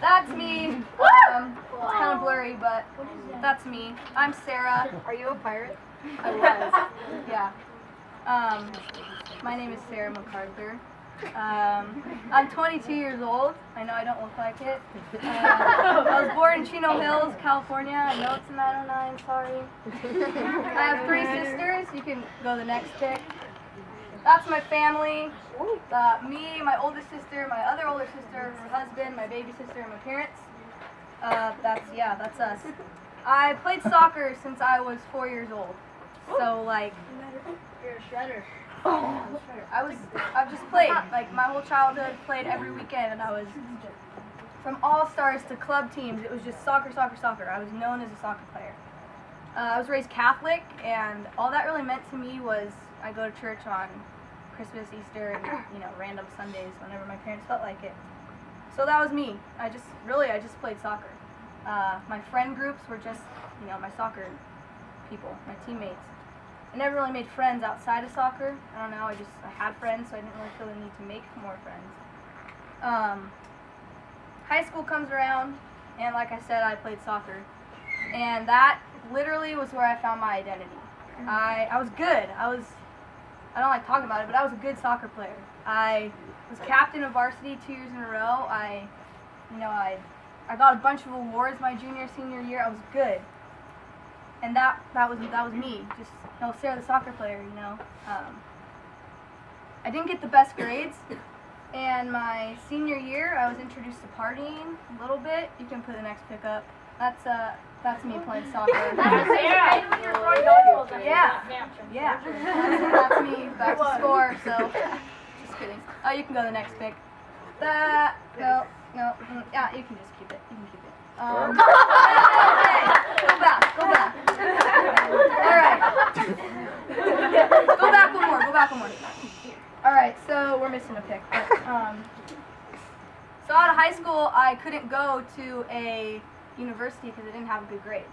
That's me. It's kind of blurry, but that's me. I'm Sarah. Are you a pirate? I was. Yeah. My name is Sarah MacArthur. I'm 22 years old. I know I don't look like it. I was born in Chino Hills, California. I know it's a 909, sorry. I have 3 sisters. You can go the next pic. That's my family. Me, my oldest sister, my other older sister, her husband, my baby sister, and my parents. That's us. I played soccer since I was 4 years old. So like, You're a shredder. I've just played, like my whole childhood, played every weekend, and I was from all-stars to club teams. It was just soccer. I was known as a soccer player. I was raised Catholic, and all that really meant to me was I go to church on Christmas, Easter, and random Sundays whenever my parents felt like it. So that was me. I just played soccer. My friend groups were just my soccer people, my teammates. I never really made friends outside of soccer. I don't know, I had friends, so I didn't really feel the need to make more friends. High school comes around, and like I said, I played soccer. And that literally was where I found my identity. I was good. I don't like talking about it, but I was a good soccer player. I was captain of varsity 2 years in a row. I got a bunch of awards my junior, senior year. I was good. And that was me, just Sarah the soccer player, I didn't get the best grades, and my senior year I was introduced to partying a little bit. You can put the next pic up. That's me playing soccer. That's Sarah. Yeah. That's me back to score. So just kidding. Oh, you can go to the next pic. No. Yeah, you can just keep it. You can keep it. Okay, go back. All right. Go back one more. All right, so we're missing a pic. So out of high school, I couldn't go to a university because I didn't have good grades.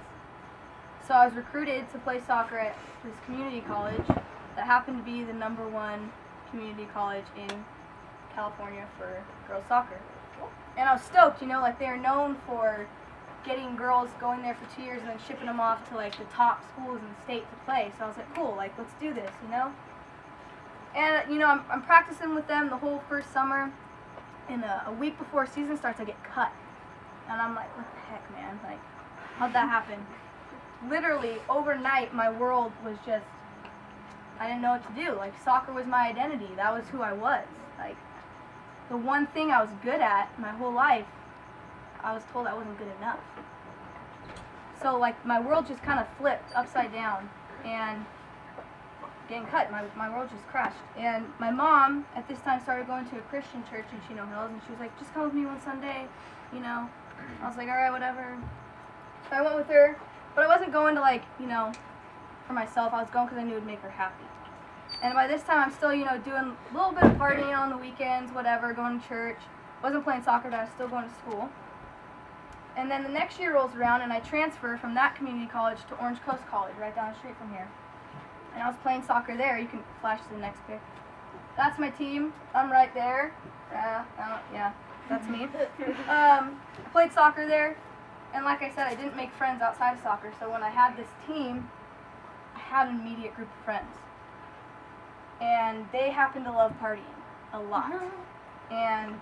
So I was recruited to play soccer at this community college that happened to be the #1 community college in California for girls soccer. And I was stoked, like they are known for getting girls going there for 2 years and then shipping them off to like the top schools in the state to play. So I was like, cool, like let's do this, And I'm practicing with them the whole first summer, and a week before season starts I get cut. And I'm like, what the heck, man? Like, how'd that happen? Literally overnight my world was just, I didn't know what to do. Like soccer was my identity. That was who I was. Like the one thing I was good at my whole life, I was told I wasn't good enough. So like my world just kind of flipped upside down, and getting cut, my world just crashed. And my mom at this time started going to a Christian church in Chino Hills, and she was like, just come with me one Sunday, I was like, alright, whatever. So I went with her, but I wasn't going to for myself. I was going because I knew it would make her happy. And by this time I'm still, doing a little bit of partying on the weekends, whatever, going to church. Wasn't playing soccer, but I was still going to school. And then the next year rolls around, and I transfer from that community college to Orange Coast College, right down the street from here. And I was playing soccer there. You can flash to the next pic. That's my team. I'm right there. Yeah, that's me. I played soccer there, and like I said, I didn't make friends outside of soccer. So when I had this team, I had an immediate group of friends. And they happened to love partying a lot. And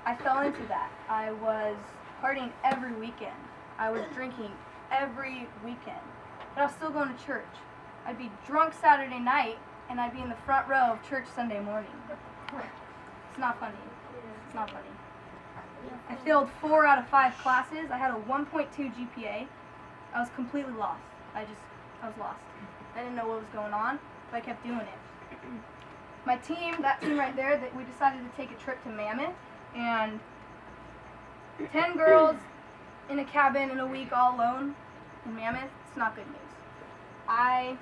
I fell into that. I was partying every weekend. I was drinking every weekend. But I was still going to church. I'd be drunk Saturday night, and I'd be in the front row of church Sunday morning. It's not funny. It's not funny. I failed 4 out of 5 classes. I had a 1.2 GPA. I was completely lost. I was lost. I didn't know what was going on, but I kept doing it. My team, that team right there, that we decided to take a trip to Mammoth, and 10 girls in a cabin in a week all alone in Mammoth, it's not good news. I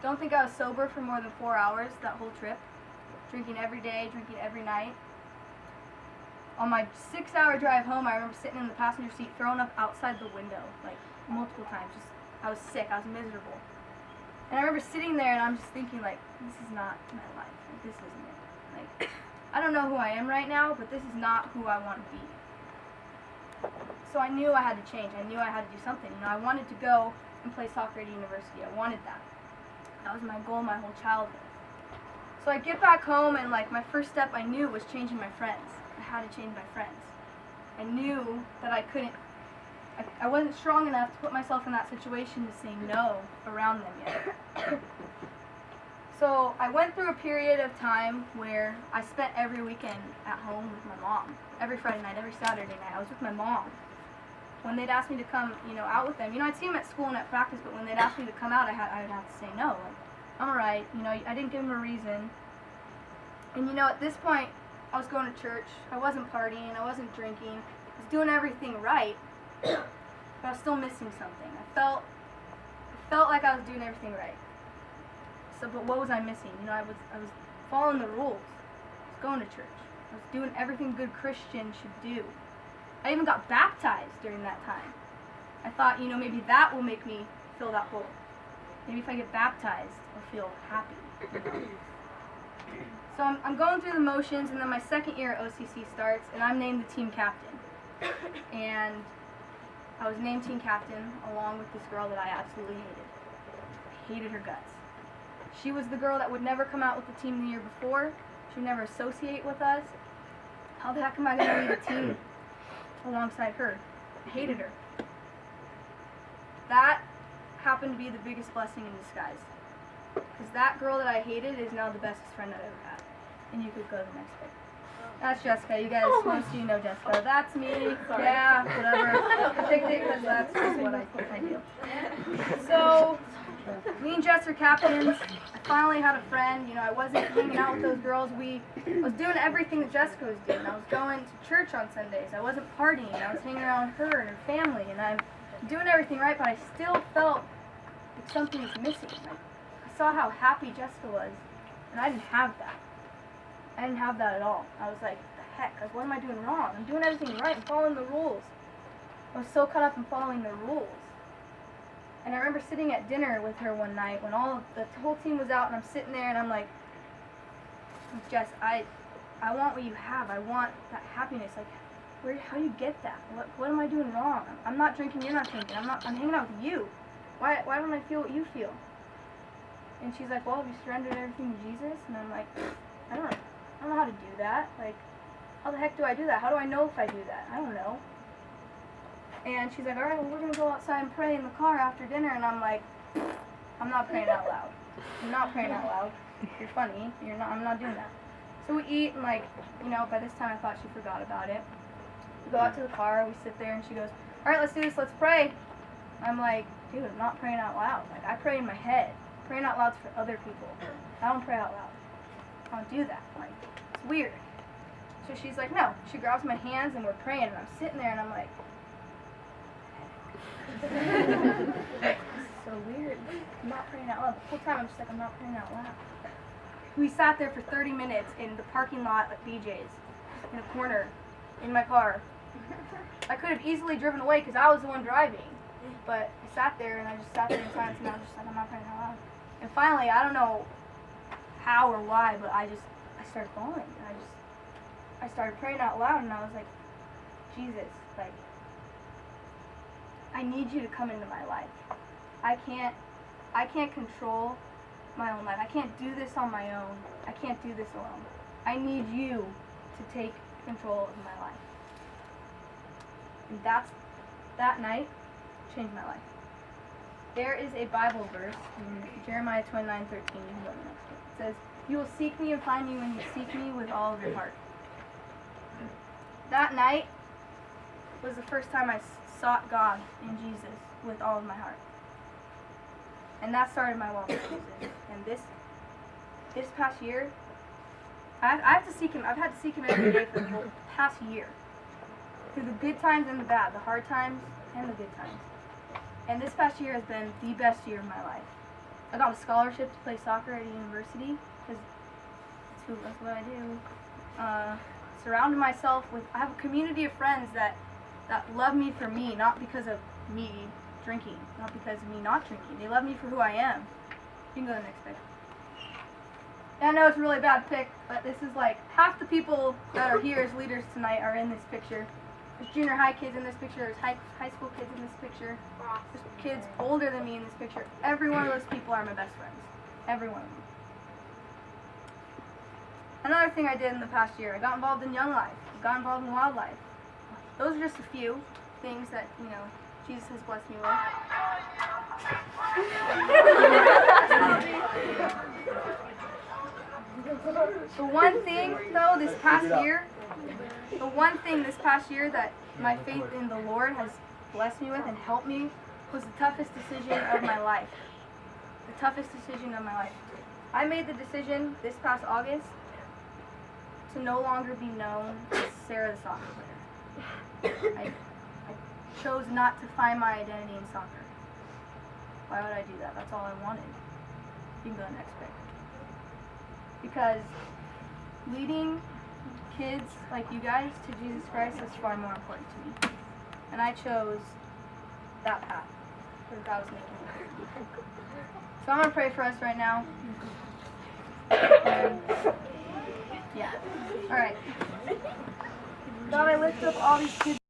don't think I was sober for more than 4 hours that whole trip. Drinking every day, drinking every night. On my 6-hour drive home, I remember sitting in the passenger seat, throwing up outside the window, like multiple times. I was sick, I was miserable. And I remember sitting there and I'm just thinking, like, this is not my life. Like, this isn't it. Like, I don't know who I am right now, but this is not who I want to be. So I knew I had to change. I knew I had to do something. I wanted to go and play soccer at university. I wanted that. That was my goal my whole childhood. So I get back home, and like my first step I knew was changing my friends. I had to change my friends. I knew that I couldn't, I wasn't strong enough to put myself in that situation to say no around them yet. So I went through a period of time where I spent every weekend at home with my mom. Every Friday night, every Saturday night, I was with my mom. When they'd ask me to come, out with them, I'd see them at school and at practice, but when they'd ask me to come out, I would have to say no. Like, I'm alright, I didn't give them a reason. And at this point, I was going to church. I wasn't partying. I wasn't drinking. I was doing everything right, but I was still missing something. I felt like I was doing everything right. So, but what was I missing? I was following the rules. I was going to church. I was doing everything good Christians should do. I even got baptized during that time. I thought, maybe that will make me fill that hole. Maybe if I get baptized, I'll feel happy. So I'm going through the motions, and then my second year at OCC starts, and I'm named the team captain. And I was named team captain along with this girl that I absolutely hated. I hated her guts. She was the girl that would never come out with the team the year before. She would never associate with us. How the heck am I going to lead a team alongside her? I hated her. That happened to be the biggest blessing in disguise. Because that girl that I hated is now the bestest friend I've ever had. And you could go to the next pic. That's Jessica. You guys, most of you know Jessica. That's me. Sorry. Yeah, whatever. I picked it because that's just what I do. So, me and Jess are captains. I finally had a friend. I wasn't hanging out with those girls. I was doing everything that Jessica was doing. I was going to church on Sundays. I wasn't partying. I was hanging around her and her family. And I'm doing everything right, but I still felt like something was missing. I saw how happy Jessica was, and I didn't have that. I didn't have that at all. I was like, the heck, what am I doing wrong? I'm doing everything right. I'm following the rules. I was so caught up in following the rules. And I remember sitting at dinner with her one night when the whole team was out, and I'm sitting there and I'm like, Jess, I want what you have. I want that happiness. Like, how do you get that? What am I doing wrong? I'm not drinking, you're not drinking. I'm hanging out with you. Why don't I feel what you feel? And she's like, well, have you surrendered everything to Jesus? And I'm like, I don't know how to do that. Like, how the heck do I do that? How do I know if I do that? I don't know. And she's like, all right, well, we're going to go outside and pray in the car after dinner. And I'm like, I'm not praying out loud. I'm not praying out loud. You're funny. I'm not doing that. So we eat, and by this time I thought she forgot about it. We go out to the car, we sit there, and she goes, all right, let's do this, let's pray. I'm like, dude, I'm not praying out loud. Like, I pray in my head. Praying out loud's for other people. I don't pray out loud. I don't do that. Like, it's weird. So she's like, no. She grabs my hands, and we're praying, and I'm sitting there, and I'm like, this is so weird. I'm not praying out loud. The whole time I'm just like, I'm not praying out loud. We sat there for 30 minutes in the parking lot at BJ's, in a corner, in my car. I could have easily driven away because I was the one driving. But I sat there, and I just sat there in silence, and I was just like, I'm not praying out loud. And finally, I don't know how or why, but I started falling. And I started praying out loud, and I was like, Jesus, like, I need you to come into my life. I can't control my own life. I can't do this on my own. I can't do this alone. I need you to take control of my life. And that night changed my life. There is a Bible verse in Jeremiah 29:13. You can go to the next one. It says, you will seek me and find me when you seek me with all of your heart. That night was the first time I sought God and Jesus with all of my heart. And that started my walk with Jesus. And this past year, I have to seek Him. I've had to seek Him every day for the whole past year. Through the good times and the bad, the hard times and the good times. And this past year has been the best year of my life. I got a scholarship to play soccer at a university because that's what I do. Surrounded myself with, I have a community of friends that love me for me, not because of me drinking, not because of me not drinking. They love me for who I am. You can go to the next pic. And I know it's a really bad pic, but this is like half the people that are here as leaders tonight are in this picture. There's junior high kids in this picture. There's high school kids in this picture. There's kids older than me in this picture. Every one of those people are my best friends. Every one of them. Another thing I did in the past year, I got involved in Young Life. Got involved in wildlife. Those are just a few things that, Jesus has blessed me with. The one thing, though, this past year that my faith in the Lord has blessed me with and helped me was the toughest decision of my life. The toughest decision of my life. I made the decision this past August to no longer be known as Sarah the soccer player. I chose not to find my identity in soccer. Why would I do that? That's all I wanted. You can go to the next pick. Because leading kids like you guys to Jesus Christ is far more important to me. And I chose that path that God was making me. So I'm going to pray for us right now. And, yeah. Alright. God, I lift up all these kids.